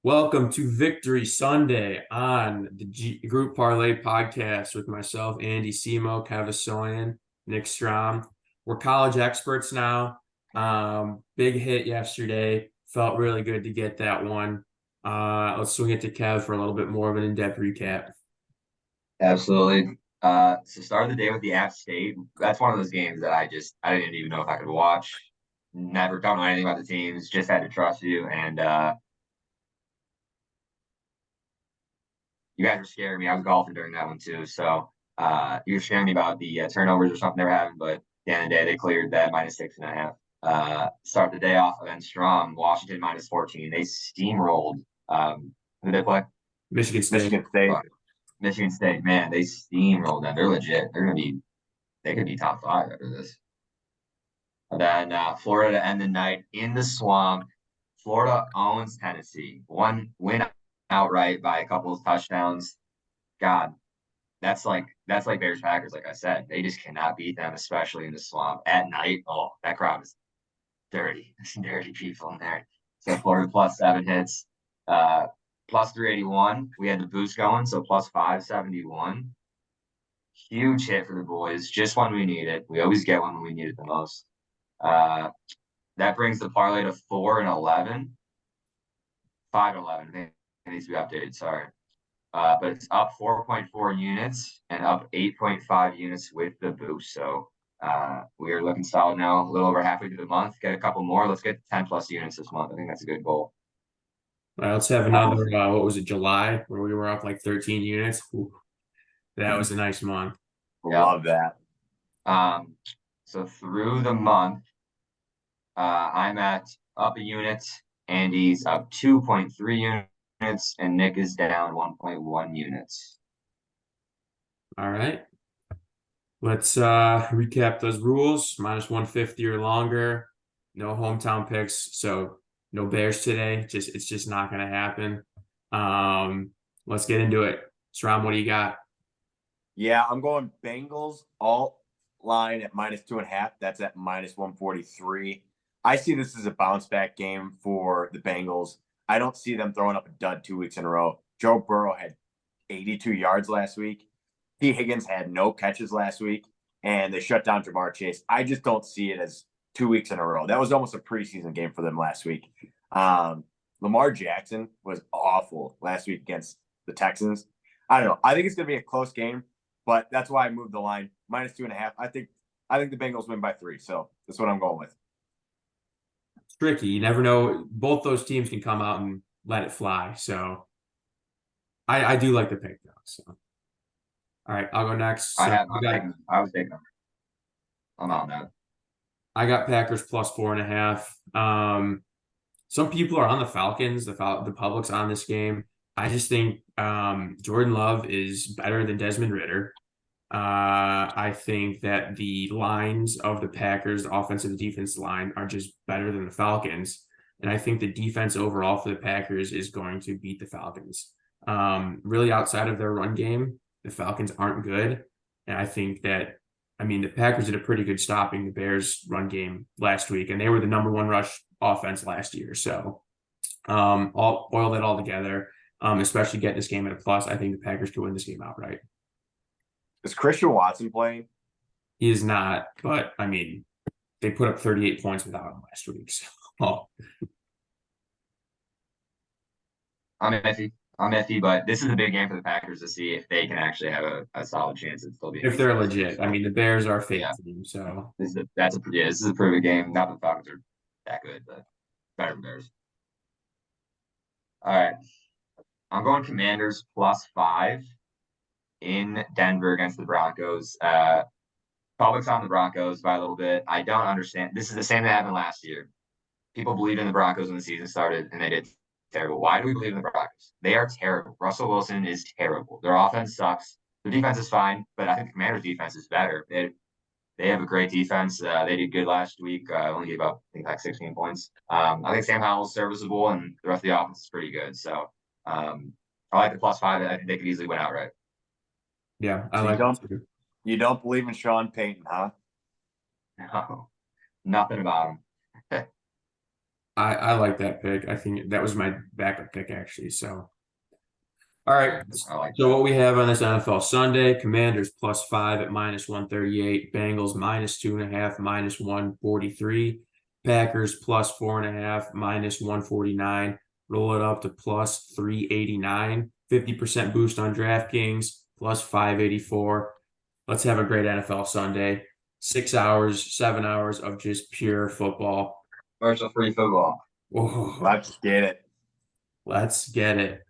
Welcome to Victory Sunday on the Group Parlay podcast with myself, Andy Semo, Cavasoyan, Nick Strom. We're college experts now. Big hit yesterday. Felt really good to get that one. Let's swing it to Kev for a little bit more of an in-depth recap. Absolutely. So start the day with the App State. That's one of those games that I didn't even know if I could watch. Never don't know anything about the teams. Just had to trust you, and you guys were scaring me. I was golfing during that one too, so you were scaring me about the turnovers or something they were having. But at the end of the day, they cleared that -6.5. Start the day off against strong. Washington -14. They steamrolled. Who did they play? Michigan State. Michigan State. Michigan State, man, they steamrolled them. They're legit. They could be top five after this. And then Florida to end the night in the swamp. Florida owns Tennessee. One win outright by a couple of touchdowns. God, that's like Bears Packers. Like I said, they just cannot beat them, especially in the swamp at night. Oh, that crowd is dirty. There's some dirty people in there. So Florida +7 hits. +381. We had the boost going, so +571. Huge hit for the boys, just when we need it. We always get one when we need it the most. Uh, that brings the parlay to 4-11, 5-11. I think it needs to be updated. Sorry, but it's up 4.4 units and up 8.5 units with the boost. So we are looking solid now. A little over halfway through the month. Get a couple more. Let's get 10+ units this month. I think that's a good goal. All right, let's have another, what was it, July, where we were up like 13 units. Ooh, that was a nice month. Yeah. Love that. So through the month, I'm at up a unit, Andy's up 2.3 units, and Nick is down 1.1 units. All right. Let's recap those rules. -150 or longer. No hometown picks, so no Bears today. It's just not gonna happen. Let's get into it. Strom, what do you got? Yeah, I'm going Bengals all line at -2.5. That's at -143. I see this as a bounce back game for the Bengals. I don't see them throwing up a dud 2 weeks in a row. Joe Burrow had 82 yards last week. T. Higgins had no catches last week, and they shut down Jamar Chase. I just don't see it as 2 weeks in a row. That was almost a preseason game for them last week. Lamar Jackson was awful last week against the Texans. I don't know. I think it's going to be a close game, but that's why I moved the line -2.5. I think the Bengals win by 3, so that's what I'm going with. It's tricky. You never know. Both those teams can come out and let it fly. So I do like the pick though. So all right, I'll go next. So I was taking them. I'm on that. I got Packers +4.5. Some people are on the Falcons. The public's on this game. I just think Jordan Love is better than Desmond Ridder. I think that the lines of the Packers, the offensive and defense line, are just better than the Falcons. And I think the defense overall for the Packers is going to beat the Falcons. Really, outside of their run game, the Falcons aren't good. And I think that, I mean, the Packers did a pretty good stopping the Bears' run game last week, and they were the #1 rush offense last year. So, all boil that all together, especially getting this game at a plus. I think the Packers could win this game outright. Is Christian Watson playing? He is not, but I mean, they put up 38 points without him last week. So, I'm iffy, but this is a big game for the Packers to see if they can actually have a solid chance at still being. If they're legit, I mean, the Bears are a fake team, so this is a proven game. Not that the Falcons are that good, but better than Bears. All right, I'm going Commanders +5 in Denver against the Broncos. Public's on the Broncos by a little bit. I don't understand. This is the same that happened last year. People believed in the Broncos when the season started, and they did terrible. Why do we believe in the Broncos? They are terrible. Russell Wilson is terrible. Their offense sucks. Their defense is fine, but I think the Commanders' defense is better. They have a great defense. They did good last week. Only gave up, I think, like 16 points. I think Sam Howell's serviceable, and the rest of the offense is pretty good. So I like the +5. I think they could easily win outright. Yeah, I like it too. You don't believe in Sean Payton, huh? No, nothing about him. I like that pick. I think that was my backup pick actually. So, all right. I like So that. what we have on this NFL Sunday: Commanders +5 at -138, Bengals -2.5, -143, Packers +4.5, -149. Roll it up to +389. 50% boost on DraftKings, +584. Let's have a great NFL Sunday. 6 hours, 7 hours of just pure football. Commercial free football. Whoa, Let's get it. let's get it.